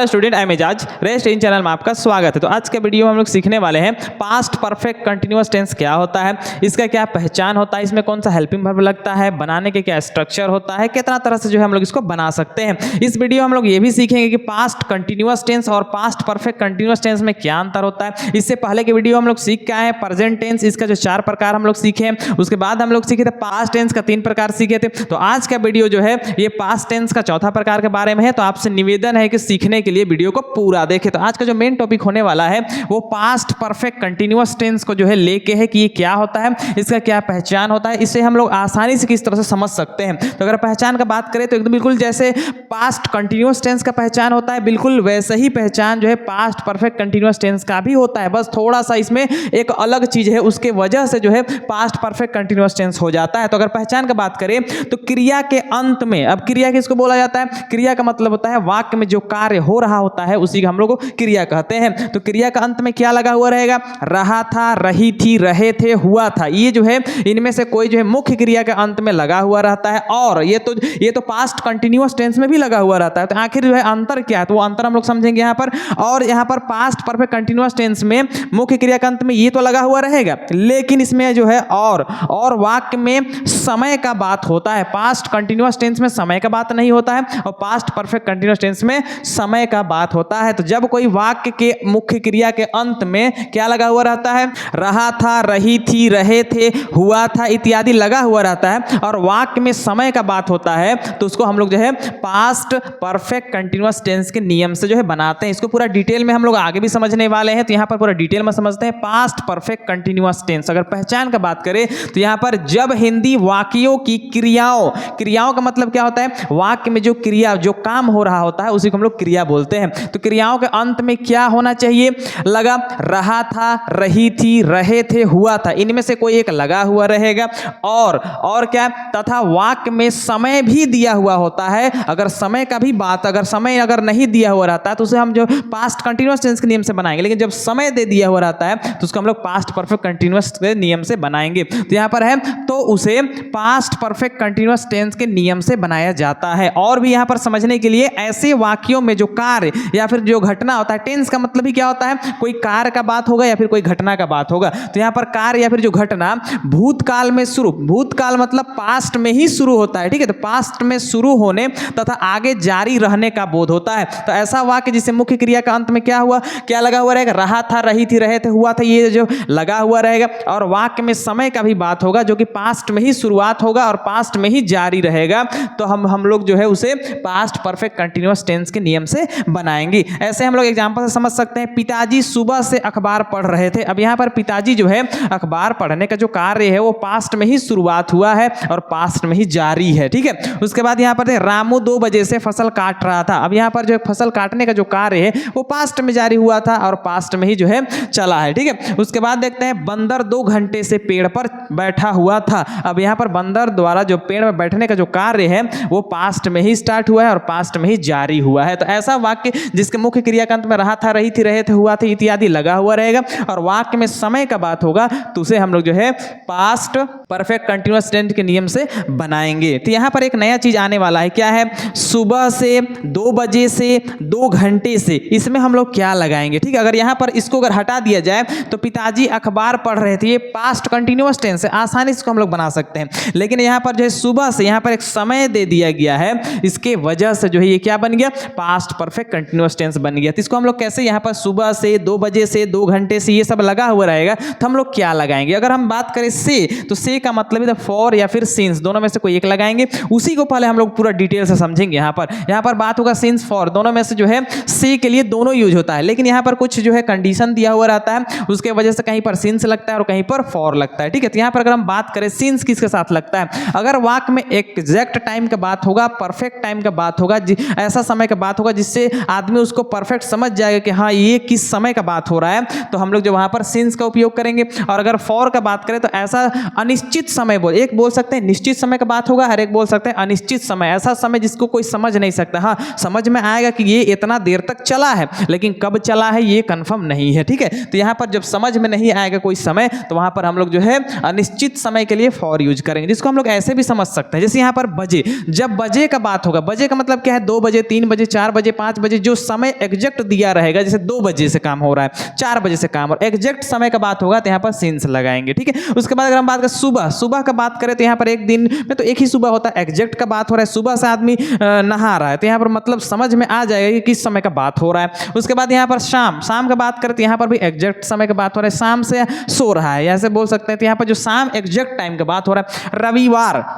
Hello student, I am Ejaz. Rest in channel में आपका स्वागत है। तो आज के वीडियो में हम लोग सीखने वाले हैं पास्ट परफेक्ट कंटिन्यूअस टेंस क्या होता है, इसका क्या पहचान होता है, इसमें कौन सा हेल्पिंग वर्ब लगता है, बनाने के क्या स्ट्रक्चर होता है, कितना तरह से जो है हम लोग इसको बना सकते हैं। इस वीडियो में हम लोग ये भी सीखेंगे कि पास्ट कंटिन्यूअस टेंस और पास्ट परफेक्ट कंटिन्यूअस टेंस में क्या अंतर होता है। इससे पहले के वीडियो हम लोग सीख के आए हैं प्रेजेंट टेंस, इसका जो 4 प्रकार हम लोग सीखे हैं। उसके बाद हम लोग सीखे थे पास्ट टेंस का 3 प्रकार सीखे थे। तो आज का वीडियो जो है ये पास्ट टेंस का चौथा प्रकार के बारे में है। तो आपसे निवेदन है कि सीखने के लिए वीडियो को पूरा देखें। तो आज का जो मेन टॉपिक होने वाला है वो पास्ट परफेक्ट कंटिन्यूअस टेंस को जो है लेके है कि ये क्या होता है, इसका क्या पहचान होता है, इसे हम लोग आसानी से किस तरह से समझ सकते हैं। तो अगर पहचान का बात करें तो एकदम बिल्कुल जैसे पास्ट कंटिन्यूअस टेंस का पहचान होता है, बिल्कुल वैसे ही पहचान जो है पास्ट परफेक्ट कंटिन्यूअस टेंस का भी होता है। बस थोड़ा सा इसमें एक अलग चीज है, उसके वजह से जो है पास्ट परफेक्ट कंटिन्यूअस टेंस हो जाता है। तो अगर पहचान का बात करें तो क्रिया के अंत में, अब क्रिया किसको बोला जाता है? क्रिया का मतलब होता है वाक्य में जो कार्य हो रहा होता है उसी का हम लोग क्रिया कहते हैं। तो क्रिया का अंत में क्या लगा हुआ रहेगा? रहा था, रही थी, रहे थे, हुआ था। ये जो है इनमें से कोई जो है मुख्य क्रिया के अंत में लगा हुआ रहता है। और ये तो पास्ट कंटिन्यूअस टेंस में भी लगा हुआ रहता है। तो आखिर जो है अंतर क्या है, तो वो अंतर हम लोग समझेंगे यहाँ पर। और यहाँ पर पास्ट परफेक्ट कंटिन्यूअस टेंस में मुख्य क्रिया के अंत में ये तो लगा हुआ रहेगा, लेकिन इसमें जो है और वाक्य में समय का बात होता है। पास्ट कंटिन्यूअस टेंस में समय का बात नहीं होता है और पास्ट परफेक्ट कंटिन्यूअस टेंस में समय का बात होता है। तो जब कोई वाक्य के मुख्य क्रिया के अंत में क्या लगा हुआ रहता है? रहा था, रही थी, रहे थे, हुआ था इत्यादि लगा हुआ रहता है और वाक्य में समय का बात होता है, तो उसको हम लोग जो है पास्ट परफेक्ट कंटिन्यूअस टेंस के नियम से जो है बनाते हैं। इसको पूरा डिटेल में हम लोग आगे भी समझने वाले हैं। तो यहाँ पर पूरा डिटेल में समझते हैं पास्ट परफेक्ट कंटिन्यूअस टेंस। अगर पहचान का बात करें तो यहाँ पर जब हिंदी वाक्यों की क्रियाओं का मतलब क्या होता है? वाक्य में जो क्रिया, जो काम हो रहा होता है उसी को हम लोग क्रिया बोलते हैं। तो क्रियाओं के अंत में क्या होना चाहिए? लगा रहा था, रही थी, रहे थे, हुआ था, इनमें से कोई एक लगा हुआ रहेगा। और क्या? तथा वाक्य में समय भी दिया हुआ होता है। अगर समय का भी बात, अगर समय अगर नहीं दिया हुआ रहता है तो उसे हम जो पास्ट कंटिन्यूअस टेंस के नियम से बनाएंगे, लेकिन जब समय दे दिया हुआ रहता है तो उसको हम लोग पास्ट परफेक्ट कंटिन्यूअस के नियम से बनाएंगे। तो यहाँ पर है तो उसे पास्ट परफेक्ट कंटिन्यूअस टेंस के नियम से बनाया जाता है। और भी यहाँ पर समझने के लिए ऐसे वाक्यों में जो कार्य या फिर जो घटना होता है, टेंस का मतलब ही क्या होता है? कोई कार्य का बात होगा या फिर कोई घटना का बात होगा। तो यहाँ पर कार्य या फिर जो घटना भूतकाल में शुरू, भूतकाल मतलब पास्ट में ही शुरू होता है, ठीक है। तो पास्ट में शुरू होने तथा आगे जारी रहने का बोध होता है। तो ऐसा वाक्य जिसे मुख्य क्रिया का अंत में क्या हुआ, क्या लगा हुआ रहेगा? रहा था, रही थी, रहे थे, हुआ था, ये जो लगा हुआ रहेगा। और वाक्य में समय का भी बात होगा जो कि पास्ट में ही शुरुआत होगा और पास्ट में ही जारी रहेगा। तो हम लोग जो है उसे पास्ट परफेक्ट कंटिन्यूअस टेंस के नियम से बनाएंगे। ऐसे हम लोग एग्जांपल से समझ सकते हैं, पिताजी सुबह से अखबार पढ़ रहे थे। अब यहाँ पर पिताजी जो है अखबार पढ़ने का जो कार्य है वो पास्ट में ही शुरुआत हुआ है और पास्ट में ही जारी है, ठीक है। उसके बाद यहाँ पर रामू 2 बजे से फसल काट रहा था। अब यहाँ पर जो फसल काटने का जो कार्य है वो पास्ट में जारी हुआ था और पास्ट में ही जो है चला है, ठीक है। उसके बाद देखते हैं बंदर 2 घंटे से पेड़ पर बैठा हुआ था। अब यहाँ पर बंदर द्वारा जो पेड़ में बैठने का जो कार्य है वो पास्ट में ही स्टार्ट हुआ है और पास्ट में ही जारी हुआ है। तो ऐसा वाक्य जिसके मुख्य क्रिया का अंत में रहा था, रही थी, रहे थे, हुआ था इत्यादि लगा हुआ रहेगा और वाक्य में समय का बात होगा तो उसे हम लोग जो है पास्ट परफेक्ट कंटिन्यूअस टेंस के नियम से बनाएंगे। तो यहाँ पर एक नया चीज आने वाला है, क्या है? सुबह से, 2 बजे से, 2 घंटे से, इसमें हम लोग क्या लगाएंगे, ठीक है। अगर यहाँ पर इसको अगर हटा दिया जाए तो पिताजी अखबार पढ़ रहे थे, ये पास्ट कंटिन्यूअस टेंस है, आसानी से हम लोग बना सकते हैं। लेकिन यहाँ पर जो है सुबह से, यहाँ पर एक समय दे दिया गया है, इसके वजह से जो है ये क्या बन गया? पास्ट परफेक्ट कंटिन्यूअस टेंस बन गया। तो इसको हम लोग कैसे, यहाँ पर सुबह से, 2 बजे से, 2 घंटे से, ये सब लगा हुआ रहेगा तो हम लोग क्या लगाएंगे? अगर हम बात करें से, तो से का मतलब है फॉर या फिर सिंस, दोनों में से कोई एक लगाएंगे। उसी को पहले हम लोग पूरा डिटेल से समझेंगे। यहाँ पर बात होगा सिंस, फॉर, दोनों में से जो है से के लिए दोनों यूज होता है, लेकिन यहाँ पर कुछ जो है कंडीशन दिया हुआ रहता है, उसके वजह से कहीं पर सिंस लगता है और कहीं पर फॉर लगता है, ठीक है। तो यहाँ पर अगर हम बात करें सिंस किसके साथ लगता है? अगर वाक्य में एग्जैक्ट टाइम का बात होगा, परफेक्ट टाइम का बात होगा, ऐसा समय का बात होगा जिससे आदमी उसको परफेक्ट समझ जाएगा कि हाँ ये किस समय का बात हो रहा है, तो हम लोग जो वहां पर सिंस का उपयोग करेंगे। और अगर फॉर का बात करें तो ऐसा अनिश्चित समय एक बोल सकते हैं निश्चित समय का बात होगा, हर एक बोल सकते हैं अनिश्चित समय, ऐसा समय जिसको कोई समझ नहीं सकता। हाँ, समझ में आएगा कि ये इतना देर तक चला है, लेकिन कब चला है ये कंफर्म नहीं है, ठीक है। तो यहाँ पर जब समझ में नहीं आएगा कोई समय तो वहां पर हम लोग जो है अनिश्चित समय के लिए फॉर यूज करेंगे, जिसको हम लोग ऐसे भी समझ सकते हैं। जैसे यहाँ पर बजे, जब बजे का बात होगा, बजे का मतलब क्या है? 2 बजे, 3 बजे, 4 बजे, 5 बजे जो समय एग्जैक्ट दिया रहेगा, जैसे 2 बजे से काम हो रहा है, 4 बजे से काम, और एग्जैक्ट समय का बात होगा तो यहाँ पर सिंस लगाएंगे। ठीक है, उसके बाद अगर हम बात करें सुबह का बात करें तो यहाँ पर एक दिन में तो एक ही सुबह होता है, एग्जैक्ट का बात हो रहा है, सुबह से आदमी नहा रहा है तो यहाँ पर मतलब समझ में आ जाएगा कि किस समय का बात हो रहा है। उसके बाद यहाँ पर शाम का बात करें तो यहाँ पर भी एग्जैक्ट समय का बात हो रहा है, शाम से सो रहा है ऐसे बोल सकते हैं। तो यहाँ पर जो शाम एग्जैक्ट टाइम का बात हो रहा है।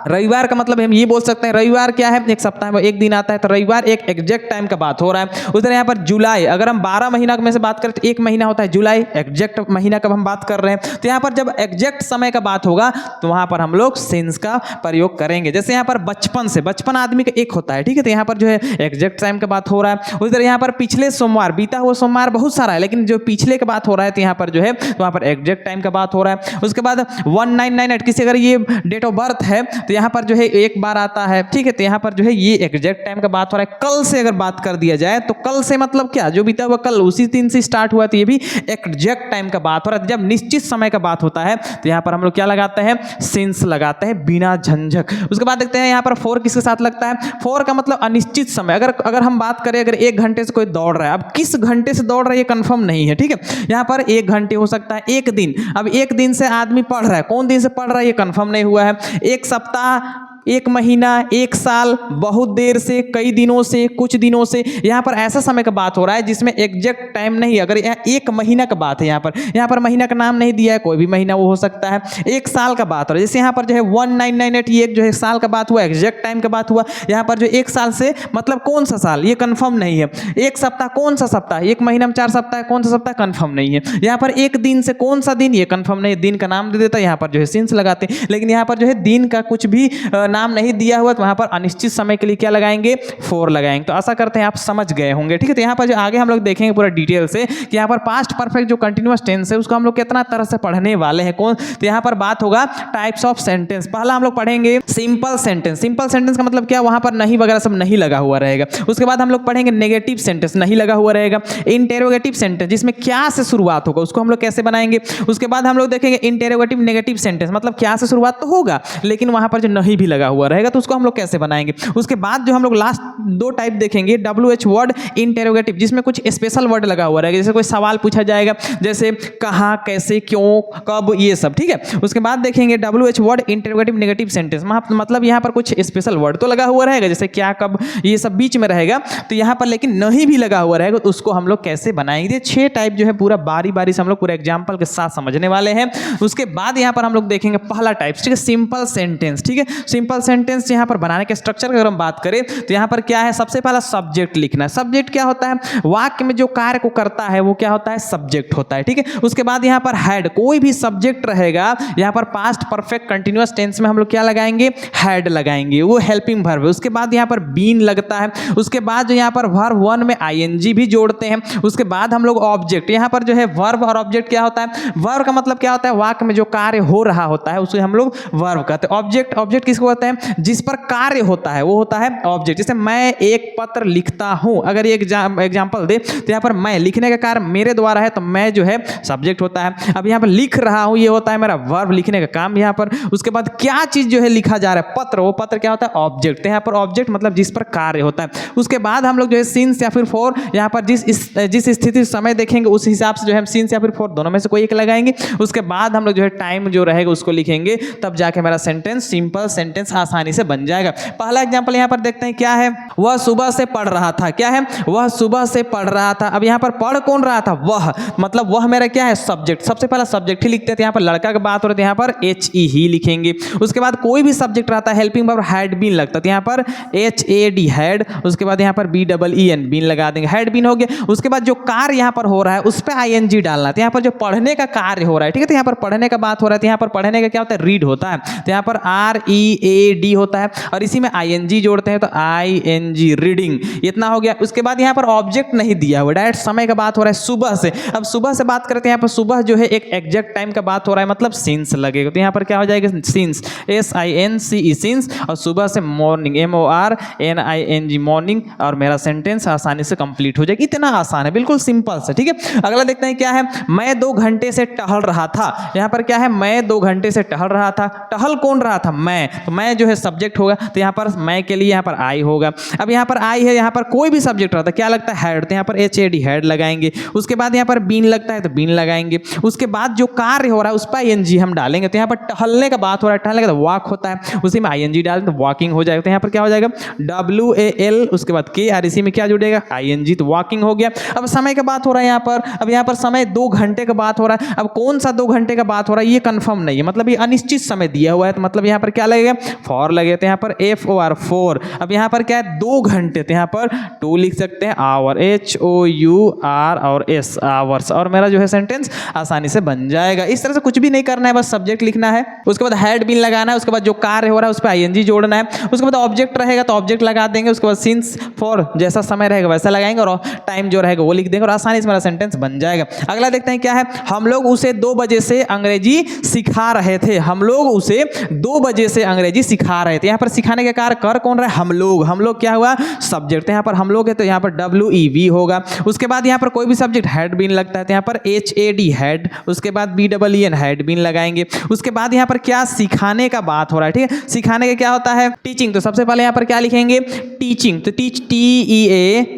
रविवार का मतलब हम ये बोल सकते हैं, रविवार क्या है, एक सप्ताह में एक दिन आता है, तो रविवार एक एग्जैक्ट टाइम का बात हो रहा है। उधर यहाँ पर जुलाई, अगर हम 12 महीना में से बात करें तो एक महीना होता है जुलाई, एग्जैक्ट महीना कब हम बात कर रहे हैं। तो यहाँ पर जब एग्जैक्ट समय का बात होगा तो वहां पर हम लोग सिंस का प्रयोग करेंगे। जैसे यहाँ पर बचपन आदमी का एक होता है, ठीक है, तो यहाँ पर जो है एग्जैक्ट टाइम का बात हो रहा है। उधर यहाँ पर पिछले सोमवार, बीता हुआ सोमवार बहुत सारा है, लेकिन जो पिछले का बात हो रहा है तो यहाँ पर जो है तो वहां पर एग्जैक्ट टाइम का बात हो रहा है। उसके बाद 1998 किसी अगर ये डेट ऑफ बर्थ है तो यहाँ पर जो है एक बार आता है, ठीक है, तो यहाँ पर जो है ये एग्जैक्ट टाइम का बात हो रहा है। कल से अगर बात कर दिया जाए तो कल से मतलब क्या, जो बीता हुआ कल उसी दिन से स्टार्ट हुआ, तो ये भी एग्जैक्ट टाइम का बात हो रहा है। जब निश्चित समय का बात होता है तो यहाँ पर हम लोग क्या लगाते हैं, सिंस लगाते हैं बिना झंझक। उसके बाद देखते हैं यहाँ पर 4 किसके साथ लगता है। 4 का मतलब अनिश्चित समय। अगर हम बात करें, अगर 1 घंटे से कोई दौड़ रहा है, अब किस घंटे से दौड़ रहा है ये कंफर्म नहीं है, ठीक है, यहाँ पर 1 घंटे हो सकता है, 1 दिन, अब 1 दिन से आदमी पढ़ रहा है, कौन दिन से पढ़ रहा है ये कंफर्म नहीं हुआ है। 1 सप्ताह, 1 महीना, 1 साल, बहुत देर से, कई दिनों से, कुछ दिनों से, यहाँ पर ऐसा समय का बात हो रहा है जिसमें एग्जैक्ट टाइम नहीं। अगर 1 महीना का बात है, यहाँ पर महीना का नाम नहीं दिया है, कोई भी महीना वो हो सकता है। 1 साल का बात हो रहा है, जैसे यहाँ पर जो है 1998 ये जो है साल का बात हुआ, एग्जैक्ट टाइम का बात हुआ। यहाँ पर जो 1 साल से मतलब कौन सा साल ये कंफर्म नहीं है। 1 सप्ताह, कौन सा सप्ताह, 1 महीना में 4 सप्ताह, कौन सा सप्ताह कंफर्म नहीं है। यहाँ पर 1 दिन से कौन सा दिन ये कंफर्म नहीं है, दिन का नाम दे देता है, यहाँ पर जो है सिंस लगाते हैं। लेकिन यहाँ पर जो है दिन का कुछ भी नाम नहीं दिया हुआ, तो वहां पर अनिश्चित समय के लिए क्या लगाएंगे, 4 लगाएंगे। तो आशा करते हैं आप समझ गए होंगे, ठीक है। तो यहाँ पर जो आगे हम लोग देखेंगे पूरा डिटेल से कि यहाँ पर पास्ट परफेक्ट जो कंटिन्यूअस टेंस है उसको हम लोग कितना तरह से पढ़ने वाले हैं। तो यहाँ पर बात होगा टाइप्स ऑफ सेंटेंस। पहला हम लोग पढ़ेंगे सिंपल सेंटेंस। सिंपल सेंटेंस का मतलब क्या, वहां पर नहीं वगैरह सब नहीं लगा हुआ रहेगा। उसके बाद हम लोग पढ़ेंगे नेगेटिव सेंटेंस, नहीं लगा हुआ रहेगा। इंटेरोगेटिव सेंटेंस, जिसमें क्या से शुरुआत होगा उसको हम लोग कैसे बनाएंगे। उसके बाद हम लोग देखेंगे इंटेरोगेटिव नेगेटिव सेंटेंस, मतलब क्या से शुरुआत तो होगा लेकिन वहां पर जो नहीं भी लगा हुआ रहेगा तो उसको हम लोग कैसे बनाएंगे। उसके बाद जो हम लोग लास्ट 2 टाइप देखेंगे, WH वर्ड इंटेरोगेटिव, जिसमें कुछ स्पेशल वर्ड लगा हुआ रहेगा, जैसे कोई सवाल पूछा जाएगा, जैसे कहाँ, कैसे, क्यों, कब, ये सब, ठीक है। उसके बाद देखेंगे WH word interrogative negative sentence, मतलब यहाँ पर कुछ स्पेशल वर्ड तो लगा हुआ रहेगा, जैसे क्या, कब, ये सब बीच में रहेगा, तो यहाँ पर लेकिन नहीं भी लगा हुआ रहेगा तो उसको हम लोग कैसे बनाएंगे। 6 टाइप जो है पूरा बारी बारी से हम लोग पूरा एग्जाम्पल के साथ समझने वाले हैं। उसके बाद यहाँ पर हम लोग देखेंगे पहला टाइप, ठीक है, सिंपल सेंटेंस, ठीक है। सिंपल सेंटेंस यहाँ पर बनाने के स्ट्रक्चर अगर हम बात करें तो यहाँ पर क्या है, सबसे पहला सब्जेक्ट लिखना है। सब्जेक्ट क्या होता है, वाक्य में जो कार्य को करता है वो क्या होता है, सब्जेक्ट होता है, ठीक है। उसके बाद यहाँ पर हेड, कोई भी सब्जेक्ट रहेगा, यहाँ पर पास्ट परफेक्ट कंटिन्यूअस टेंस में हम लोग क्या लगाएंगे, हेड लगाएंगे, वो हेल्पिंग वर्ब है। उसके बाद यहाँ पर बीन लगता है। उसके बाद जो यहाँ पर वर्ब 1 में ING भी जोड़ते हैं। उसके बाद हम लोग ऑब्जेक्ट, यहाँ पर जो है वर्ब और ऑब्जेक्ट क्या होता है, वर्ब का मतलब क्या होता है, वाक्य में जो कार्य हो रहा होता है उसे हम लोग वर्ब कहते हैं। ऑब्जेक्ट किसको कहते हैं, जिस पर कार्य होता है वो होता है ऑब्जेक्ट। जैसे मैं एक पत्र लिखता हूं, अगर ये एग्जांपल दे तो यहाँ पर मैं लिखने का कार्य मेरे द्वारा है तो मैं जो है सब्जेक्ट होता है। अब यहाँ पर लिख रहा हूं ये होता है मेरा वर्ब, लिखने का काम यहाँ पर। उसके बाद क्या चीज जो है लिखा जा रहा है, पत्र, वो पत्र क्या होता है, ऑब्जेक्ट। यहाँ पर ऑब्जेक्ट मतलब जिस पर कार्य होता है। उसके बाद हम लोग जो है सिंस या फिर फॉर, यहाँ पर जिस स्थिति समय देखेंगे उस हिसाब से जो है सिंस या फिर फॉर दोनों में से कोई एक लगाएंगे। उसके बाद हम लोग जो है टाइम जो रहेगा उसको लिखेंगे, तब जाके मेरा सेंटेंस सिंपल सेंटेंस आसानी से बन जाएगा। पहला एग्जांपल यहाँ पर देखते हैं, क्या है, वह सुबह से पढ़ रहा था। क्या है, वह सुबह से पढ़ रहा था। अब यहाँ पर पढ़ कौन रहा था, वह, मतलब वह मेरा क्या है, सब्जेक्ट। सबसे पहला सब्जेक्ट ही लिखते थे। यहाँ पर लड़का की बात हो रही है, यहाँ पर HE ही लिखेंगे। उसके बाद कोई भी सब्जेक्ट रहता है, हेल्पिंग वर्ब हैड बीन लगता है, यहाँ पर HAD हैड। उसके बाद यहाँ पर BEEN बीन लगा देंगे, हैड बीन हो गया। उसके बाद जो कार्य यहाँ पर हो रहा है उस पर ING डालना। तो यहाँ पर जो पढ़ने का कार्य हो रहा है, ठीक है, तो यहाँ पर पढ़ने का बात हो रहा है, तो यहाँ पर पढ़ने का क्या होता है, रीड होता है, तो यहाँ पर READ होता है और इसी में ING जोड़ते हैं तो ING, रीडिंग, इतना हो गया। उसके बाद यहाँ पर ऑब्जेक्ट नहीं दिया हुआ, डायरेक्ट समय का बात हो रहा है, सुबह से। अब सुबह से बात करते हैं, यहाँ पर सुबह जो है एक एग्जैक्ट टाइम का बात हो रहा है, मतलब सिंस लगेगा, तो यहाँ पर क्या हो जाएगा, सिंस, SINCE सिंस, और सुबह से मॉर्निंग, MORNING मॉर्निंग, और मेरा सेंटेंस आसानी से कंप्लीट हो जाएगा। इतना आसान है, बिल्कुल सिंपल से, ठीक है। अगला देखते हैं, क्या है, मैं 2 घंटे से टहल रहा था। यहाँ पर क्या है, मैं 2 घंटे से टहल रहा था। टहल कौन रहा था, मैं, तो मैं मैं जो है सब्जेक्ट होगा, तो यहाँ पर मैं के लिए यहाँ पर आई होगा। अब यहाँ पर आई है, यहाँ पर कोई भी सब्जेक्ट रहता है, क्या लगता है हेड, तो यहाँ पर HAD हेड लगाएंगे। उसके बाद यहाँ पर बीन लगता है तो बीन लगाएंगे। उसके बाद जो कार्य हो रहा है उस पर ING हम डालेंगे। तो यहाँ पर टहलने का बात हो रहा है, टहलने का तो वॉक होता है, उसी में ING डालें तो वॉकिंग हो जाएगा। तो यहाँ पर क्या हो जाएगा WAL, उसके बाद K और इसी में क्या जुड़ेगा ING, तो वॉकिंग हो गया। अब समय का बात हो रहा है यहाँ पर, अब यहाँ पर समय 2 घंटे का बात हो रहा है। अब कौन सा 2 घंटे का बात हो रहा है ये कंफर्म नहीं है, मतलब ये अनिश्चित समय दिया हुआ है, तो मतलब यहाँ पर क्या लगेगा फॉर लगे, तो यहाँ पर FOR 4। अब यहाँ पर क्या है 2 घंटे, तो यहाँ पर 2 लिख सकते हैं, आवर HOUR और S आवर्स, और मेरा जो है सेंटेंस आसानी से बन जाएगा। इस तरह से कुछ भी नहीं करना है, बस सब्जेक्ट लिखना है, उसके बाद हेड बीन लगाना है, उसके बाद जो कार्य हो रहा है उस पर ING जोड़ना है, उसके बाद ऑब्जेक्ट रहेगा तो ऑब्जेक्ट लगा देंगे, उसके बाद सिंस फॉर जैसा समय रहेगा वैसा लगाएंगे और टाइम जो रहेगा वो लिख देंगे और आसानी से मेरा सेंटेंस बन जाएगा। अगला देखते हैं क्या है, हम लोग उसे 2 बजे से अंग्रेजी सिखा रहे थे। हम लोग उसे 2 बजे से अंग्रेजी सिखा रहे थे। यहाँ पर सिखाने का कार्य कर कौन रहा है, हम लोग। हम लोग क्या हुआ सब्जेक्ट, यहाँ पर हम लोग है तो यहाँ पर WEV होगा। उसके बाद यहाँ पर कोई भी सब्जेक्ट हेड बीन लगता है तो यहाँ पर HAD हेड, उसके बाद BEEN हेड बीन लगाएंगे। उसके बाद यहाँ पर क्या सिखाने का बात हो रहा है, ठीक है, सिखाने का क्या होता है टीचिंग, तो सबसे पहले यहाँ पर क्या लिखेंगे टीचिंग, तो टीच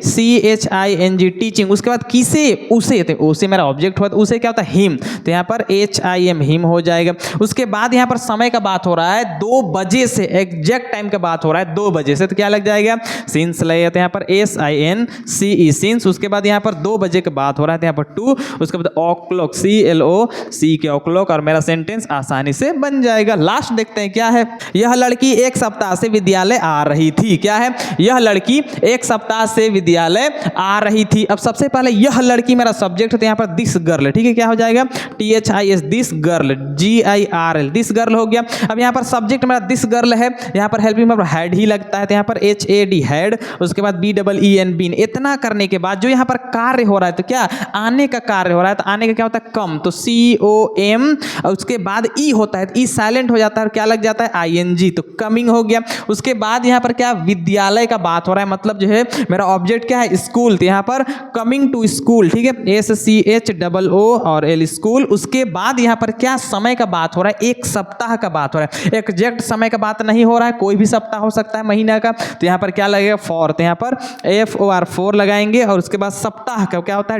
TEACHING टीचिंग। उसके बाद किसे, उसे, तो उसे मेरा ऑब्जेक्ट हुआ, तो उसे क्या होता है हिम, तो यहाँ पर HIM हिम हो जाएगा। उसके बाद यहाँ पर समय का बात हो रहा है 2 बजे से, एग्जैक्ट टाइम का बात हो रहा है 2 बजे से, तो क्या लग जाएगा सिंस लगेगा, तो यहाँ पर SINCE सिंस। उसके बाद यहाँ पर 2 बजे की बात हो रहा है तो यहाँ पर 2, उसके बाद o'clock CLOC के o'clock, और मेरा सेंटेंस आसानी से बन जाएगा। लास्ट देखते हैं क्या है, यह लड़की 1 सप्ताह से विद्यालय आ रही थी। क्या है, यह लड़की 1 सप्ताह से विद्यालय आ रही थी। अब सबसे पहले यह लड़की मेरा सब्जेक्ट है तो यहाँ पर दिस गर्ल, ठीक है, क्या हो जाएगा THIS this girl, GIRL this girl हो गया। अब यहाँ पर सब्जेक्ट मेरा दिस गर्ल है, यहाँ पर हेल्पिंग वर्ब हेड ही लगता है तो यहाँ पर HAD हेड, उसके बाद BEEN बीन। इतना करने के बाद जो यहाँ पर कार्य हो रहा है तो क्या आने का कार्य हो रहा है, तो आने का क्या होता है कम, तो COM, और उसके बाद E होता है तो E साइलेंट हो जाता है और क्या लग जाता है ING, तो कमिंग हो गया। उसके बाद यहाँ पर क्या विद्यालय का बात हो रहा है, मतलब जो है मेरा ऑब्जेक्ट क्या है स्कूल, तो यहाँ पर कमिंग टू स्कूल, ठीक है, SCHOO और L स्कूल। उसके बाद यहाँ पर क्या समय का बात हो रहा है, 1 सप्ताह का बात हो रहा है, एग्जैक्ट समय का बात नहीं हो रहा है, कोई भी सप्ताह हो सकता है महीना का, तो यहाँ पर क्या लगेगा फॉर, तो यहाँ पर FOR 4 लगाएंगे। और उसके बाद सप्ताह का क्या होता है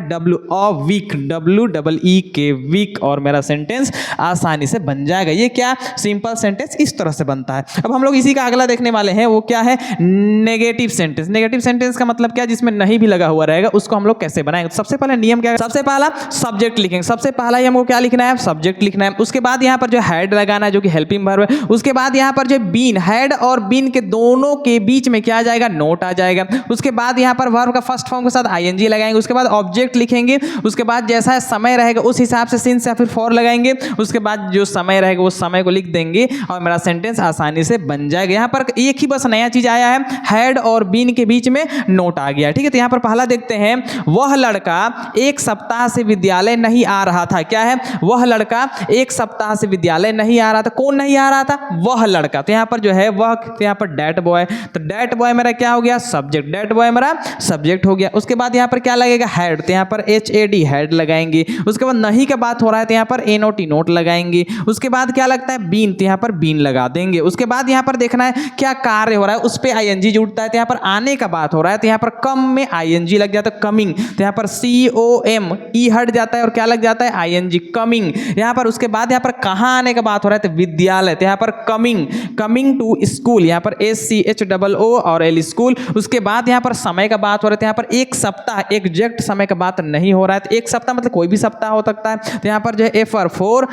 वीक, WEEK वीक, और मेरा सेंटेंस आसानी से बन जाएगा। ये क्या सिंपल सेंटेंस इस तरह से बनता है। अब हम लोग इसी का अगला देखने वाले हैं, वो क्या है नेगेटिव सेंटेंस। नेगेटिव सेंटेंस का मतलब क्या, जिसमें नहीं भी लगा हुआ रहेगा, उसको हम लोग कैसे बनाएंगे। सबसे पहले नियम क्या है, सबसे पहला सब्जेक्ट लिखेंगे, सबसे पहला ही हमको क्या लिखना है सब्जेक्ट लिखना है। उसके बाद यहाँ पर जो हेड लगाना है जो कि हेल्पिंग वर्ब है। उसके बाद यहाँ पर जो बीन, हेड और बीन के दोनों के बीच में क्या आ जाएगा नोट आ जाएगा। उसके बाद यहाँ पर वर्ब का फर्स्ट फॉर्म के साथ ING लगाएंगे। उसके बाद ऑब्जेक्ट लिखेंगे। उसके बाद जैसा समय रहेगा उस हिसाब से सिंस या फिर फॉर लगाएंगे। उसके बाद जो समय रहेगा उस समय को लिख देंगे और मेरा सेंटेंस आसानी से बन जाएगा। यहाँ पर एक ही बस नया चीज आया है, हेड और बीन के बीच में नोट आ गया, ठीक है। तो यहाँ पर पहला देखते हैं, वह लड़का 1 सप्ताह से विद्यालय नहीं आ रहा था। क्या है, वह लड़का 1 सप्ताह से विद्यालय नहीं आ रहा था। कौन नहीं आ रहा था, वह लड़का। तो यहाँ पर जो है वह, तो यहाँ पर डेट बॉय, तो डेट बॉय मेरा क्या हो गया सब्जेक्ट, डेट बॉय मेरा सब्जेक्ट हो गया। उसके बाद यहाँ पर क्या लगेगा हेड, तो यहाँ पर HAD हेड लगाएंगे। उसके बाद नहीं का बात हो रहा है तो यहाँ पर NOT नोट लगाएंगे। उसके बाद क्या लगता है बीन, तो यहाँ पर बीन लगा देंगे। उसके बाद यहाँ पर देखना है क्या कार्य हो रहा है, उस पर ING जुड़ता है। तो यहाँ पर आने का बात हो रहा है तो यहाँ पर कम में ING लग जाता है कमिंग, तो यहाँ पर COM E हट जाता है और क्या लग जाता है ING कमिंग यहाँ पर। उसके बाद यहाँ पर कहाँ आने का बात हो रहा है तो विद्यालय, तो यहाँ पर कमिंग टू स्कूल, यहाँ पर SCHOO और L स्कूल। उसके बाद यहाँ पर समय का बात हो रहा है तो यहाँ पर 1 सप्ताह, एग्जैक्ट समय का बात नहीं हो रहा है, तो 1 सप्ताह मतलब कोई भी सप्ताह हो सकता है। तो यहाँ पर जो है FR 4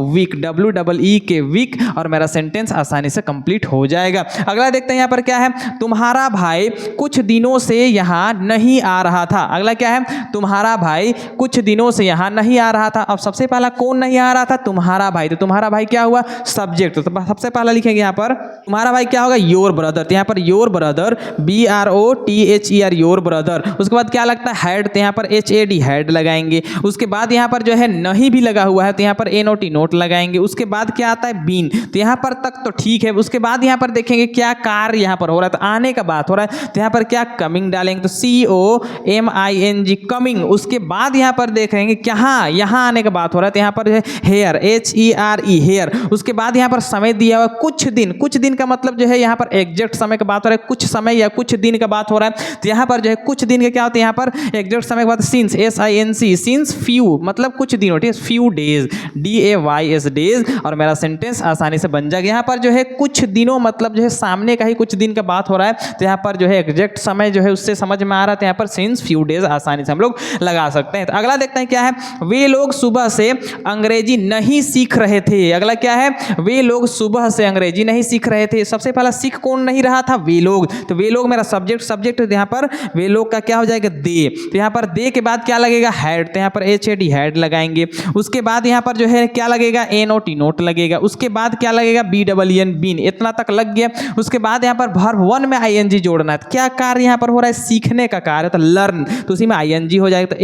वीक, WEEK वीक, और मेरा सेंटेंस आसानी से कंप्लीट हो जाएगा। अगला देखते हैं यहाँ पर क्या है, तुम्हारा भाई कुछ दिनों से यहाँ नहीं आ रहा था। अगला क्या है, तुम्हारा भाई कुछ दिनों से यहाँ नहीं आ रहा था। अब सबसे पहला कौन नहीं आ रहा था, तुम्हारा भाई। तो तुम्हारा भाई क्या हुआ सब्जेक्ट, तो सबसे पहला लिखेंगे यहाँ पर तुम्हारा भाई क्या होगा योर ब्रदर, तो यहाँ per your brother BROTHER your brother. उसके बाद क्या लगता है हेड, तो यहाँ पर HAD हेड लगाएंगे। उसके बाद यहाँ पर जो है नहीं भी लगा हुआ है तो यहाँ पर NOT नोट लगाएंगे। उसके बाद क्या आता है बीन, तो यहाँ पर तक तो ठीक है। उसके बाद यहाँ पर देखेंगे क्या कार्य यहाँ पर हो रहा है, तो आने का बात हो रहा है तो यहाँ पर क्या कमिंग डालेंगे, तो COMING कमिंग। उसके बाद यहाँ पर देखेंगे कहाँ, यहाँ आने का बात हो रहा है तो यहाँ पर जो है हेयर HERE हेयर। उसके बाद यहाँ पर समय दिया हुआ कुछ दिन का मतलब जो है यहाँ पर एग्जैक्ट समय की बात हो रहा है, कुछ समय या कुछ दिन का बात हो रहा है। तो यहाँ पर जो है कुछ दिन का क्या होता है, यहाँ पर एग्जैक्ट समय के बाद सिंस, SINC, सिंस फ्यू मतलब कुछ दिन, ठीक है, फ्यू डेज, DAYS डेज, और मेरा सेंटेंस आसानी से बन जाएगा। यहाँ पर जो है कुछ दिनों मतलब जो है सामने का ही कुछ दिन का बात हो रहा है, तो यहाँ पर जो है एग्जैक्ट समय जो है उससे समझ में आ रहा है, तो यहाँ पर सिंस फ्यू डेज आसानी से हम लोग लगा सकते हैं। तो अगला देखते हैं क्या है, वे लोग सुबह से अंग्रेजी नहीं सीख रहे थे। अगला क्या है, वे लोग सुबह से अंग्रेजी नहीं सीख रहे थे। सबसे पहला सीख कौन नहीं रहा था, वे लोग। तो वे लोग मेरा सब्जेक्ट यहाँ पर वे लोग का क्या हो जाएगा, दे। तो यहाँ पर दे के बाद क्या लगेगा, हैड, तो यहाँ पर HAD हैड लगाएंगे। उसके बाद यहाँ पर जो है क्या लगेगा, NOT नोट लगेगा। उसके बाद क्या लगेगा, BEEN बीन, इतना तक लग गया। उसके बाद यहाँ पर वर्ब 1 में ING जोड़ना है। क्या कार्य यहाँ पर हो रहा है, सीखने का कार्य, तो लर्न, तो उसी में ING हो जाएगा, तो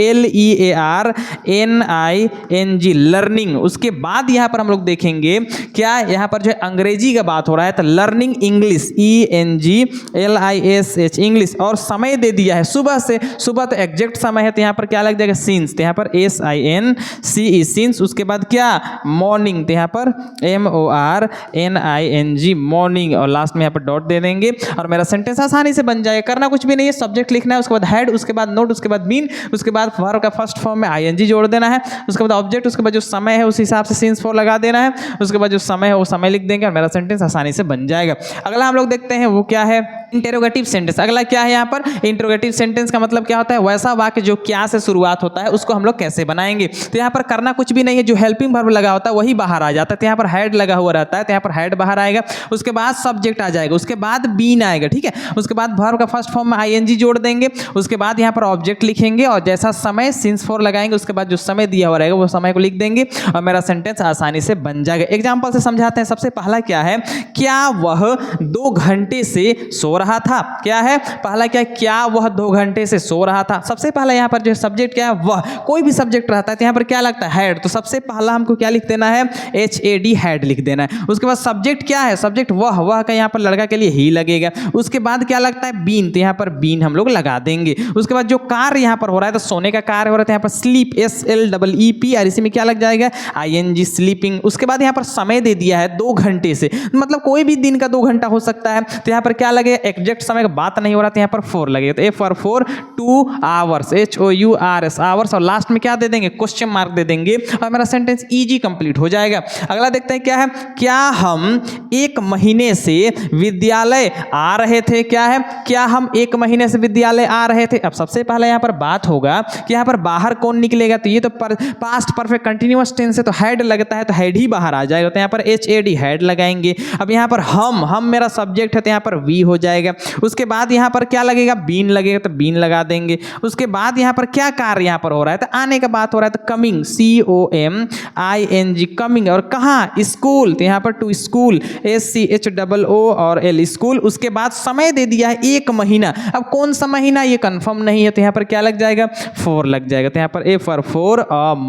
LEARNING लर्निंग। उसके बाद यहाँ पर हम लोग देखेंगे क्या, यहाँ पर जो है अंग्रेजी का बात हो रहा है, तो लर्निंग इंग्लिश, ENGLISH इंग्लिश, और समय दे दिया है सुबह से, सुबह तो एग्जैक्ट समय है, तो यहाँ पर क्या लग जाएगा, सिंस, तो यहाँ पर SINCE सिंस। उसके बाद क्या, मॉर्निंग, तो यहाँ पर MORNING मॉर्निंग, और लास्ट में यहाँ पर डॉट दे देंगे और मेरा सेंटेंस आसानी से बन जाएगा। करना कुछ भी नहीं है, सब्जेक्ट लिखना है, उसके बाद हेड, उसके बाद नोट, उसके बाद बीन, उसके बाद वर्ब का फर्स्ट फॉर्म में ING जोड़ देना है, उसके बाद ऑब्जेक्ट, उसके बाद जो समय है उस हिसाब से सिंस फॉर लगा देना है, उसके बाद जो समय है वो समय लिख देंगे और मेरा सेंटेंस आसानी से बन जाएगा। अगला हम लोग देखते हैं वो क्या है, इंटेरोगेटिव सेंटेंस। अगला क्या है यहाँ पर, इंटेरोगेटिव सेंटेंस का मतलब क्या होता है, वैसा वाक्य जो क्या से शुरुआत होता है उसको हम लोग कैसे बनाएंगे। तो यहाँ पर करना कुछ भी नहीं है, जो हेल्पिंग वर्ब लगा होता है वही बाहर आ जाता है। तो यहाँ पर हेड लगा हुआ रहता है, तो यहाँ पर हेड बाहर आएगा, उसके बाद सब्जेक्ट आ जाएगा, उसके बाद बीन आएगा, ठीक है, उसके बाद वर्ब का फर्स्ट फॉर्म में ING जोड़ देंगे, उसके बाद यहाँ पर ऑब्जेक्ट लिखेंगे और जैसा समय सिंस फॉर लगाएंगे, उसके बाद जो समय दिया हुआ रहेगा वो समय को लिख देंगे और मेरा सेंटेंस आसानी से बन जाएगा। एग्जाम्पल से समझाते हैं। सबसे पहला क्या है, क्या वह 2 घंटे से सो रहा था। क्या है पहला, क्या वह 2 घंटे से सो रहा था। सबसे पहला यहाँ पर जो सब्जेक्ट क्या है, वह, कोई भी सब्जेक्ट रहता है तो यहाँ पर क्या लगता है, हैड, तो सबसे पहला हमको क्या लिख देना है, HAD हैड लिख देना है। उसके बाद सब्जेक्ट क्या है, सब्जेक्ट वह का यहाँ पर लड़का के लिए ही लगेगा। उसके बाद क्या लगता है, बीन, तो यहाँ पर बीन हम लोग लगा देंगे। उसके बाद जो कार्य यहाँ पर हो रहा है, तो सोने का कार्य हो रहा है, तो यहाँ पर स्लीप, SLEEP, और इसी में क्या लग जाएगा, ING स्लीपिंग। उसके बाद यहाँ पर समय दे दिया है 2 घंटे से, मतलब कोई भी दिन का 2 घंटा हो सकता है, तो यहाँ पर क्या लगेगा, एग्जैक्ट समय का बात नहीं हो रहा, तो यहाँ पर 4 लगेगा, तो F 4 2 आवर्स, HOURS आवर्स, और लास्ट में क्या दे देंगे, क्वेश्चन मार्क दे देंगे और मेरा सेंटेंस इजी कंप्लीट हो जाएगा। अगला देखते हैं क्या है, क्या हम 1 महीने से विद्यालय आ रहे थे। क्या है, क्या हम 1 महीने से विद्यालय आ रहे थे। अब सबसे पहले यहाँ पर बात होगा कि यहाँ पर बाहर कौन निकलेगा, तो ये तो पास्ट परफेक्ट कंटिन्यूअस टेंस है, तो हेड लगता है, तो हेड ही बाहर आ जाएगा, तो यहाँ पर HAD हेड लगाएंगे। अब यहाँ पर हम मेरा सब्जेक्ट है, तो यहाँ पर वी हो जाएगा। उसके बाद यहाँ पर क्या लगेगा, बीन लगेगा, तो बीन लगा देंगे। उसके बाद यहाँ पर क्या कार्य यहाँ पर हो रहा है, तो आने का बात हो रहा है, तो कमिंग, COMING कमिंग, और कहाँ, स्कूल, तो यहाँ पर टू स्कूल, SCHOO और L स्कूल। उसके बाद समय दे दिया है 1 महीना। अब कौन सा महीना ये कंफर्म नहीं है, तो यहाँ पर क्या लग जाएगा, 4 लग जाएगा, तो यहाँ पर F 4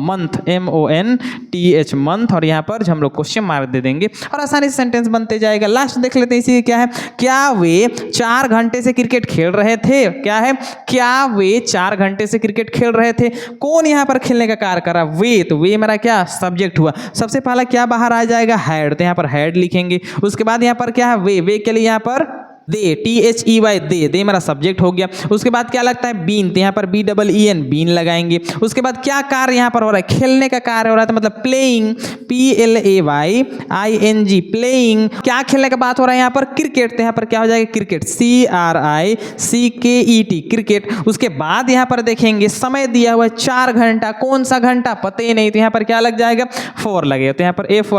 मंथ, MONTH मंथ, और यहाँ पर हम लोग क्वेश्चन मार्क दे देंगे और आसानी से सेंटेंस बनते जाएगा। लास्ट देख लेते हैं इसी क्या है, क्या वे 4 घंटे से क्रिकेट खेल रहे थे। क्या है, क्या वे 4 घंटे से क्रिकेट खेल रहे थे। कौन यहाँ पर खेलने का कार्य कर रहा, वे, तो वे मेरा क्या सब्जेक्ट हुआ। सबसे पहला क्या बाहर आ जाएगा, हैड, तो यहाँ पर हैड लिखेंगे। उसके बाद यहाँ पर क्या है, वे के लिए यहाँ पर दे, THEY दे मेरा सब्जेक्ट हो गया। उसके बाद क्या लगता है, बीन, तो यहाँ पर BEEN बीन लगाएंगे। उसके बाद क्या कार्य यहाँ पर हो रहा है, खेलने का कार्य हो रहा है, तो मतलब प्लेइंग, PLAYING प्लेइंग। क्या खेलने का बात हो रहा है यहाँ पर, क्रिकेट, तो यहाँ पर क्या हो जाएगा, क्रिकेट, CRICKET क्रिकेट। उसके बाद यहाँ पर देखेंगे समय दिया हुआ है 4 घंटा, कौन सा घंटा पता ही नहीं, तो यहाँ पर क्या लग जाएगा, 4 लगेगा, तो यहाँ पर F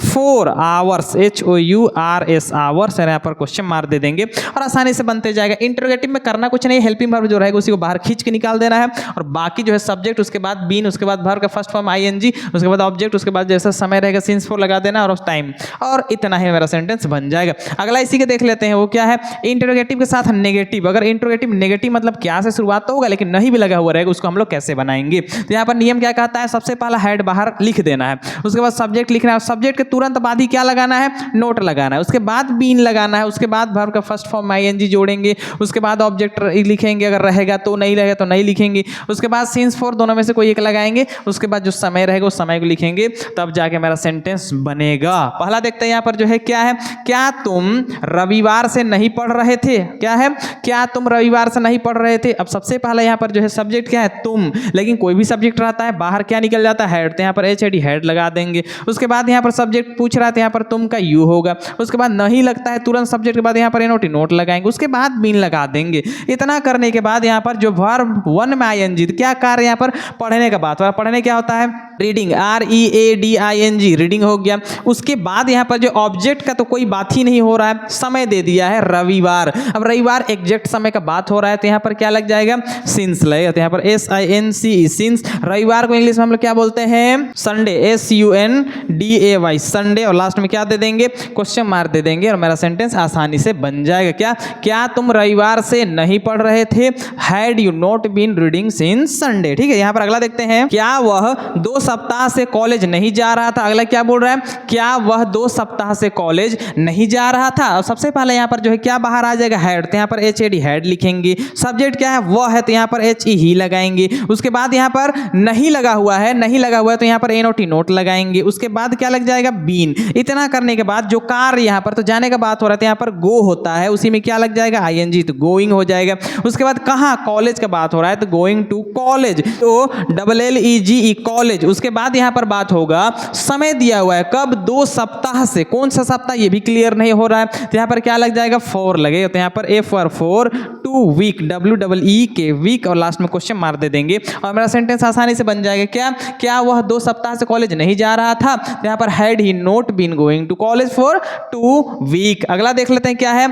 4 आवर्स, HOURS आवर्स, यहाँ पर क्वेश्चन मार दे देंगे और आसानी से बनते जाएगा। इंटरोगेटिव में करना कुछ नहीं, हेल्पिंग वर्ब जो रहेगा उसी को बाहर खींच के निकाल देना है और बाकी जो है सब्जेक्ट, उसके बाद बीन, उसके बाद वर्ब का फर्स्ट फॉर्म ING, उसके बाद ऑब्जेक्ट, उसके बाद जैसा समय रहेगा सिंस फॉर लगा देना और टाइम, और इतना ही मेरा सेंटेंस बन जाएगा। अगला इसी के देख लेते हैं, वो क्या है, इंटरोगेटिव के साथ नेगेटिव। अगर इंटरोगेटिव नेगेटिव मतलब क्या से शुरुआत तो होगा लेकिन नहीं भी लगा हुआ रहेगा, उसको हम लोग कैसे बनाएंगे। तो यहाँ पर नियम क्या कहता है, सबसे पहला हेड बाहर लिख देना है, उसके बाद सब्जेक्ट लिखना है, सब्जेक्ट के तुरंत बाद ही क्या लगाना है, नोट लगाना है, उसके बाद बीन लगाना है, उसके बाद बाद वर्ब का फर्स्ट फॉर्म आईएनजी जोड़ेंगे, उसके बाद ऑब्जेक्ट लिखेंगे, अगर रहेगा तो, नहीं रहेगा तो नहीं लिखेंगे, उसके बाद सिंस फॉर दोनों में से कोई एक लगाएंगे, उसके बाद जो समय रहेगा उस समय को लिखेंगे, तब जाके मेरा सेंटेंस बनेगा। पहला देखते हैं यहाँ पर जो है क्या है, क्या तुम रविवार से नहीं पढ़ रहे थे, क्या है, क्या तुम रविवार से नहीं पढ़ रहे थे। अब सबसे पहले यहाँ पर जो है सब्जेक्ट क्या है, तुम, लेकिन कोई भी सब्जेक्ट रहता है बाहर क्या निकल जाता है, हेड, तो यहाँ पर एचएडी हेड लगा देंगे। उसके बाद यहाँ पर सब्जेक्ट पूछ रहा था, यहाँ पर तुम का यू होगा, उसके बाद नहीं लगता है तुरंत सब्जेक्ट के बाद यहाँ पर एनओटी नोट लगाएंगे, उसके बाद बीन लगा देंगे। इतना करने के बाद यहाँ पर जो वर्ब वन में आईएनजी, क्या कार्य यहाँ पर पढ़ने का बात हो रहा है, पढ़ने क्या होता है, रीडिंग, READING, रीडिंग हो गया। उसके बाद यहाँ पर जो ऑब्जेक्ट का तो कोई बात ही नहीं हो रहा है, समय दे दिया है रविवार। अब रविवार एग्जैक्ट समय का बात हो रहा है तो यहाँ पर क्या लग जाएगा, सिंस लगेगा, तो यहाँ पर SINCE, सिंस। रविवार को इंग्लिश में हम लोग क्या बोलते हैं, संडे, SUNDAY, संडे, और लास्ट में क्या दे देंगे, क्वेश्चन मार्क दे देंगे, और मेरा सेंटेंस आसानी से बन जाएगा। क्या, क्या तुम रविवार से नहीं पढ़ रहे थे, had you not been reading since Sunday. ठीक है, यहाँ पर अगला देखते हैं, क्या वह 2 सप्ताह से कॉलेज नहीं जा रहा था। अगला क्या बोल रहा है, क्या वह 2 सप्ताह से कॉलेज नहीं जा रहा था। और सबसे पहले यहाँ पर जो है क्या बाहर आ जाएगा, हेड, तो यहाँ पर HAD हेड लिखेंगे। सब्जेक्ट क्या है, वह है, तो यहाँ पर HE ही लगाएंगे। उसके बाद यहाँ पर नहीं लगा हुआ है, नहीं लगा हुआ है तो यहाँ पर NOT नोट लगाएंगे। उसके बाद क्या लग जाएगा, बीन। इतना करने के बाद जो कार्य यहाँ पर तो जाने का बात हो रहा है, तो यहाँ पर गो होता है, उसी में क्या लग जाएगा, ING, तो गोइंग हो जाएगा। उसके बाद कहाँ, कॉलेज का बात हो रहा है तो गोइंग टू कॉलेज, तो LLEGE कॉलेज। उसके बाद यहाँ पर बात होगा, समय दिया हुआ है कब, 2 सप्ताह से, कौन सा सप्ताह ये भी क्लियर नहीं हो रहा है, तो यहाँ पर क्या लग जाएगा, 4 लगेगा, तो यहाँ पर A for 2 week, WEEK week, और लास्ट में क्वेश्चन मार दे देंगे और मेरा सेंटेंस आसानी से बन जाएगा। क्या, क्या वह 2 सप्ताह से कॉलेज नहीं जा रहा था, तो यहाँ पर had he not been going to college for 2 week. अगला देख लेते हैं क्या है,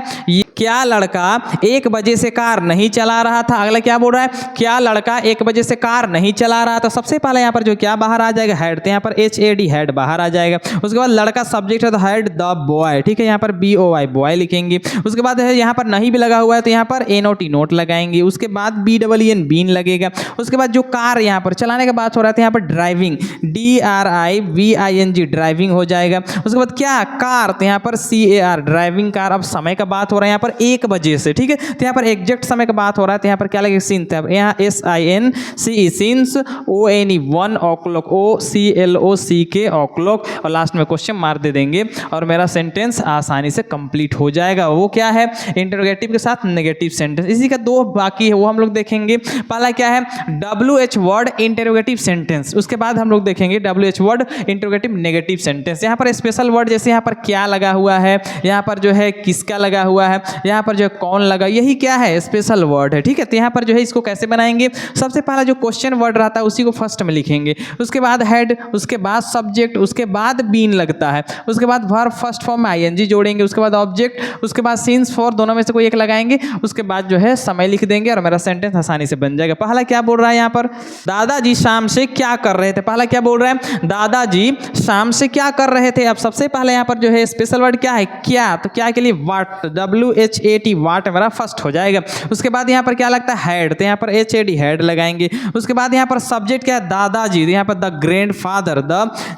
क्या लड़का 1 बजे से कार नहीं चला रहा था। अगला क्या बोल रहा है, क्या लड़का 1 बजे से कार नहीं चला रहा था। सबसे पहले यहाँ पर जो क्या बाहर आ जाएगा, हेड, तो यहाँ पर HAD हेड बाहर आ जाएगा। उसके बाद लड़का सब्जेक्ट है तो हेड द बॉय, ठीक है, यहाँ पर BOY बॉय लिखेंगे। उसके बाद है यहाँ पर नहीं भी लगा हुआ है तो यहाँ पर NOT नोट लगाएंगे। उसके बाद BEEN बीन लगेगा। उसके बाद जो कार यहाँ पर चलाने का बात हो रहा था, यहाँ पर ड्राइविंग, DRIVING ड्राइविंग हो जाएगा। उसके बाद क्या, कार, तो यहाँ पर CAR ड्राइविंग कार। अब समय का बात हो रहा है यहाँ पर 1 बजे से, ठीक है, तो यहाँ पर एग्जैक्ट समय का बात हो रहा है तो यहाँ पर क्या लगेगा, सिंस, यहाँ SINCE since, ONE 1 o'clock, OCLOCK o'clock, और लास्ट में क्वेश्चन मार दे देंगे और मेरा सेंटेंस आसानी से कंप्लीट हो जाएगा। वो क्या है, इंटरोगेटिव के साथ नेगेटिव सेंटेंस। इसी का 2 बाकी है, वो हम लोग देखेंगे। पहला क्या है, WH वर्ड इंटरोगेटिव सेंटेंस, उसके बाद हम लोग देखेंगे WH word interrogative negative sentence. यहाँ पर स्पेशल वर्ड जैसे यहाँ पर क्या लगा हुआ है, यहाँ पर जो है किसका लगा हुआ है, यहाँ पर जो है कौन लगा, यही क्या है, स्पेशल वर्ड है, ठीक है। तो यहाँ पर जो है इसको कैसे बनाएंगे, सबसे पहला जो क्वेश्चन वर्ड रहता है उसी को फर्स्ट में लिखेंगे, उसके बाद हेड, उसके बाद सब्जेक्ट, उसके बाद बीन लगता है, उसके बाद वर्ब फर्स्ट फॉर्म में ING जोड़ेंगे, उसके बाद ऑब्जेक्ट, उसके बाद सिंस फॉर, दोनों में से कोई एक लगाएंगे, उसके बाद जो है समय लिख देंगे और मेरा सेंटेंस आसानी से बन जाएगा। पहला क्या बोल रहा है यहाँ पर, दादाजी शाम से क्या कर रहे थे। पहला क्या बोल रहा है, दादाजी शाम से क्या कर रहे थे। अब सबसे पहले यहाँ पर जो है स्पेशल वर्ड क्या है, क्या, तो क्या के लिए वाट, WHAT वाट मेरा फर्स्ट हो जाएगा। उसके बाद यहाँ पर क्या लगता है, हेड, तो यहाँ पर HAD हेड लगाएंगे। उसके बाद यहाँ पर सब्जेक्ट क्या है, दादाजी, तो यहाँ पर the grand father, the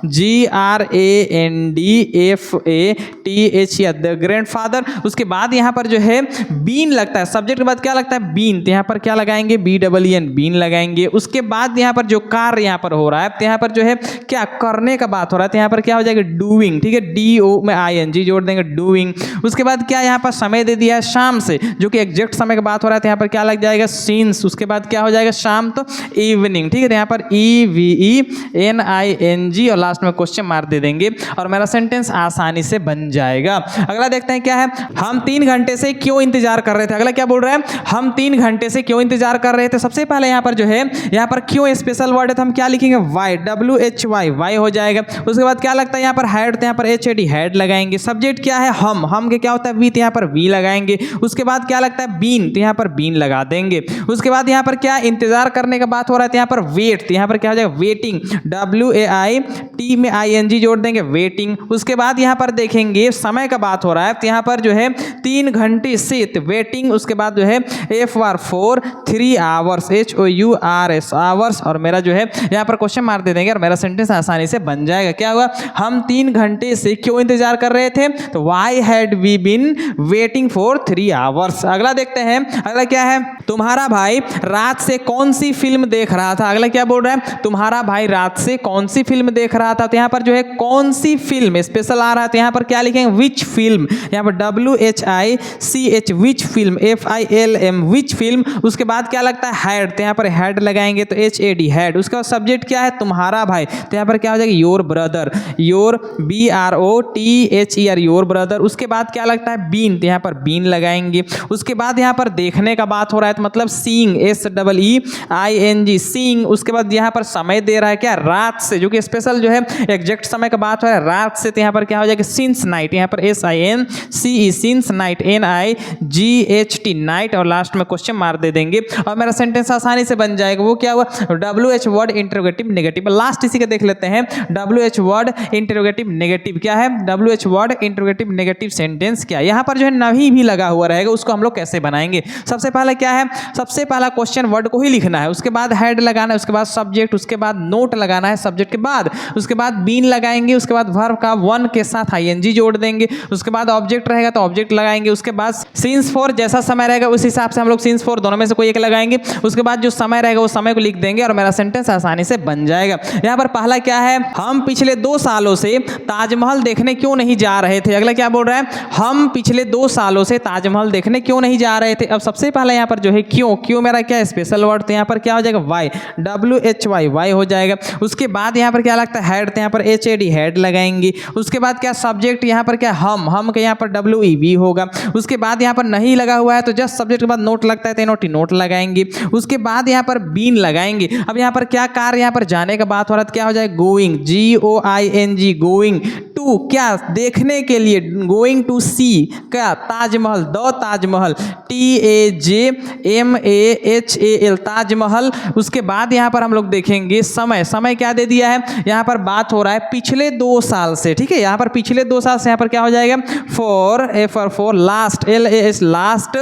GRANDFATH, the grand father. उसके बाद यहाँ पर जो है बीन लगता है, सब्जेक्ट के बाद क्या लगता है, बीन, तो यहाँ पर क्या लगाएंगे, BEEN बीन लगाएंगे। उसके बाद यहाँ पर जो कार्य यहाँ पर हो रहा है, तो यहाँ पर जो है क्या करने का बात हो रहा है, तो यहाँ पर क्या हो जाएगा, डूइंग, ठीक है, DO में ING जोड़ देंगे, डूइंग। उसके बाद क्या यहाँ पर समय दे दिया है शाम से, जो कि एग्जैक्ट समय का बात हो रहा है, तो यहाँ पर क्या लग जाएगा, सिंस। उसके बाद क्या हो जाएगा, शाम, तो इवनिंग, ठीक है, तो यहाँ पर EVENING और लास्ट में क्वेश्चन मार्क दे देंगे और मेरा सेंटेंस आसानी से बन जाएगा। अगला देखते हैं क्या है, हम 3 घंटे से क्यों इंतजार कर रहे थे। अगला क्या बोल रहा है, हम 3 घंटे से क्यों इंतजार कर रहे थे। सबसे पहले यहाँ पर जो है, यहाँ पर क्यों स्पेशल वर्ड है तो हम क्या लिखेंगे, वाई, WHY वाई हो जाएगा। उसके बाद क्या लगता है यहाँ पर हेड, तो यहाँ पर HAD हेड लगाएंगे। सब्जेक्ट क्या है, हम के क्या होता है, वी, तो यहाँ पर वी लगाएंगे। उसके बाद क्या लगता है, बीन, तो यहाँ पर बीन लगा देंगे। उसके बाद यहाँ पर क्या इंतजार करने का बात हो रहा है, तो यहाँ पर वेट, तो यहाँ पर क्या हो जाएगा, वेटिंग, WAIT में ING जोड़ देंगे, वेटिंग। उसके बाद यहाँ पर देखेंगे समय का बात हो रहा है, तो यहाँ पर जो है 3 घंटे से, वेटिंग। उसके बाद जो है FR4 3 आवर्स, HOURS आवर्स, और मेरा जो है यहाँ पर क्वेश्चन मार दे देंगे और मेरा सेंटेंस आसानी से बन जाएगा। क्या हुआ, हम 3 घंटे से क्यों इंतजार कर रहे थे, तो why had we been waiting sleeping for 3 hours. अगला देखते हैं, अगला क्या है, तुम्हारा भाई रात से कौन सी फिल्म देख रहा था। अगला क्या बोल रहा है, तुम्हारा भाई रात से कौन सी फिल्म देख रहा था। तो यहाँ पर जो है कौन सी फिल्म स्पेशल आ रहा है, तो यहाँ पर क्या लिखेंगे, विच फिल्म। यहाँ पर WHICH which film, FILM which film. उसके बाद क्या लगता है, हैड, तो यहाँ पर हैड लगाएंगे तो HAD हैड। उसके बाद सब्जेक्ट क्या है, तुम्हारा भाई, तो यहाँ पर क्या हो जाएगा, your brother, your BROTHER your brother. उसके बाद क्या लगता है, बीन, तो यहाँ पर बीन लगाएंगे। उसके बाद यहाँ पर देखने का बात हो रहा है तो मतलब सीइंग, SEEING सीइंग। उसके बाद यहाँ पर समय दे रहा है क्या, रात से, जो कि स्पेशल जो है एग्जैक्ट समय का बात हो रहा है रात से, तो यहाँ पर क्या हो जाएगा, सिंस नाइट, यहाँ पर SINCE since night, NIGHT night, और लास्ट में क्वेश्चन मार्क दे देंगे और मेरा सेंटेंस आसानी से बन जाएगा। वो क्या हुआ, WH word interrogative negative. Last इसी का देख लेते हैं, WH वर्ड इंटरोगेटिव नेगेटिव क्या है, WH word interrogative negative sentence क्या है। यहाँ पर जो है नहीं भी लगा हुआ रहेगा, उसको हम लोग कैसे बनाएंगे। सबसे पहले क्या है, सबसे पहला क्वेश्चन वर्ड को ही लिखना है, उसके बाद हेड लगाना है, उसके बाद सब्जेक्ट, उसके बाद नोट लगाना है सब्जेक्ट के बाद, उसके बाद बीन लगाएंगे, उसके बाद वर्ब का वन के साथ ING जोड़ देंगे, उसके बाद ऑब्जेक्ट रहेगा तो ऑब्जेक्ट लगाएंगे, उसके बाद सीन्स फॉर जैसा समय रहेगा उस हिसाब से हम लोग सीन्स फॉर दोनों में से कोई एक लगाएंगे, उसके बाद जो समय रहेगा वो समय को लिख देंगे और मेरा सेंटेंस आसानी से बन जाएगा। यहाँ पर पहला क्या है, हम पिछले 2 सालों से ताजमहल देखने क्यों नहीं जा रहे थे। अगला क्या बोल रहा है, हम पिछले 2 सालों से ताजमहल देखने क्यों नहीं जा रहे थे। अब सबसे पहले यहाँ पर जो है क्यों, क्यों मेरा क्या स्पेशल वर्ड, तो यहाँ पर क्या हो जाएगा, वाई, WHY वाई हो जाएगा। उसके बाद यहाँ पर क्या लगता है, हैड, तो यहाँ पर HAD हैड लगाएंगे। उसके बाद क्या सब्जेक्ट, यहाँ पर क्या हम के यहाँ पर WEV होगा। उसके बाद यहाँ पर नहीं लगा हुआ है तो जस्ट सब्जेक्ट के बाद नोट लगता है तो NOT नोट लगाएंगे। उसके बाद यहाँ पर बीन लगाएंगे। अब यहाँ पर क्या कार्य, यहाँ पर जाने का बात हो रहा है तो क्या हो जाएगा, गोइंग, GOING गोइंग टू, क्या देखने के लिए, गोइंग टू सी क्या, ताजमहल, द ताजमहल, TAJMAHAL ताजमहल। उसके बाद यहाँ पर हम लोग देखेंगे समय, समय क्या दे दिया है, यहाँ पर बात हो रहा है पिछले 2 साल से, ठीक है। यहाँ पर पिछले 2 साल से यहाँ पर क्या हो जाएगा, for last, LAS last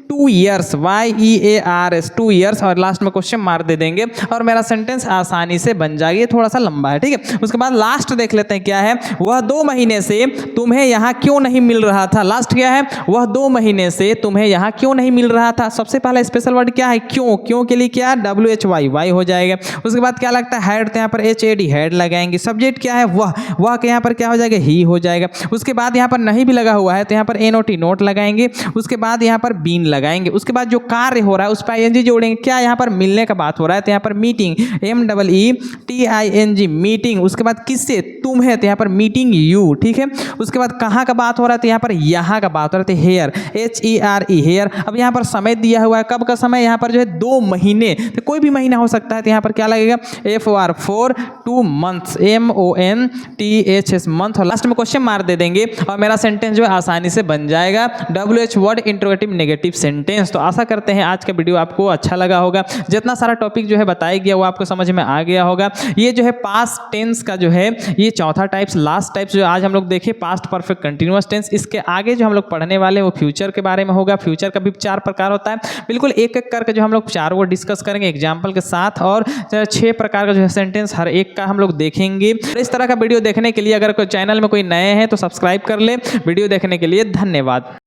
2 years, YEARS 2 years, और लास्ट में क्वेश्चन मार्क दे देंगे और मेरा सेंटेंस आसानी से बन जाएगा। ये थोड़ा सा लंबा है, ठीक है। उसके बाद लास्ट देख लेते हैं क्या है, वह 2 महीने से तुम्हें यहाँ क्यों नहीं मिल रहा था। लास्ट क्या है, वह 2 महीने से तुम्हें यहाँ क्यों नहीं मिल रहा था। सबसे पहला स्पेशल वर्ड क्या है, क्यों, क्यों के लिए क्या, WHY वाई हो जाएगा। उसके बाद क्या लगता है, हैड, तो यहाँ पर HAD हैड लगाएंगे। सब्जेक्ट क्या है, वह के यहाँ पर क्या हो जाएगा, ही हो जाएगा। उसके बाद यहाँ पर नहीं भी लगा हुआ है तो यहाँ पर NOT नोट लगाएंगे। उसके बाद यहाँ पर बीन लगाएंगे। उसके बाद जो कार्य हो रहा है उस पर ING जोड़ेंगे। क्या यहाँ पर मिलने का बात हो रहा है तो यहाँ पर मीटिंग, MEETING मीटिंग। उसके बाद किससे, तुम है तो यहाँ पर मीटिंग यू, ठीक है। उसके बाद कहाँ का बात हो रहा है तो यहाँ पर यहाँ का बात हो रहा है, हेयर, HERE हेयर। अब यहाँ पर समय दिया हुआ है, कब का समय, यहाँ पर जो है 2 महीने, तो कोई भी महीना हो सकता है तो यहाँ पर क्या लगेगा, FOR for 2 months, MONTHS month, और लास्ट में क्वेश्चन मार्क दे देंगे और मेरा सेंटेंस जो है आसानी से बन जाएगा, WH word interrogative negative sentence. तो आशा करते हैं आज का वीडियो आपको अच्छा लगा होगा। जितना सारा टॉपिक जो है बताया गया वो आपको समझ में आ गया होगा। ये जो है पास्ट टेंस का जो है ये चौथा टाइप्स, लास्ट टाइप्स जो आज हम लोग देखे पास्ट परफेक्ट कंटिन्यूअस टेंस। इसके आगे जो हम लोग पढ़ने वाले वो फ्यूचर के बारे में होगा। फ्यूचर का भी 4 प्रकार होता है, बिल्कुल एक एक करके जो हम लोग 4 वो डिस्कस करेंगे एग्जाम्पल के साथ, और 6 प्रकार का जो है सेंटेंस हर एक का हम लोग देखेंगे। इस तरह का वीडियो देखने के लिए अगर कोई चैनल में कोई नए हैं तो सब्सक्राइब कर ले। वीडियो देखने के लिए धन्यवाद।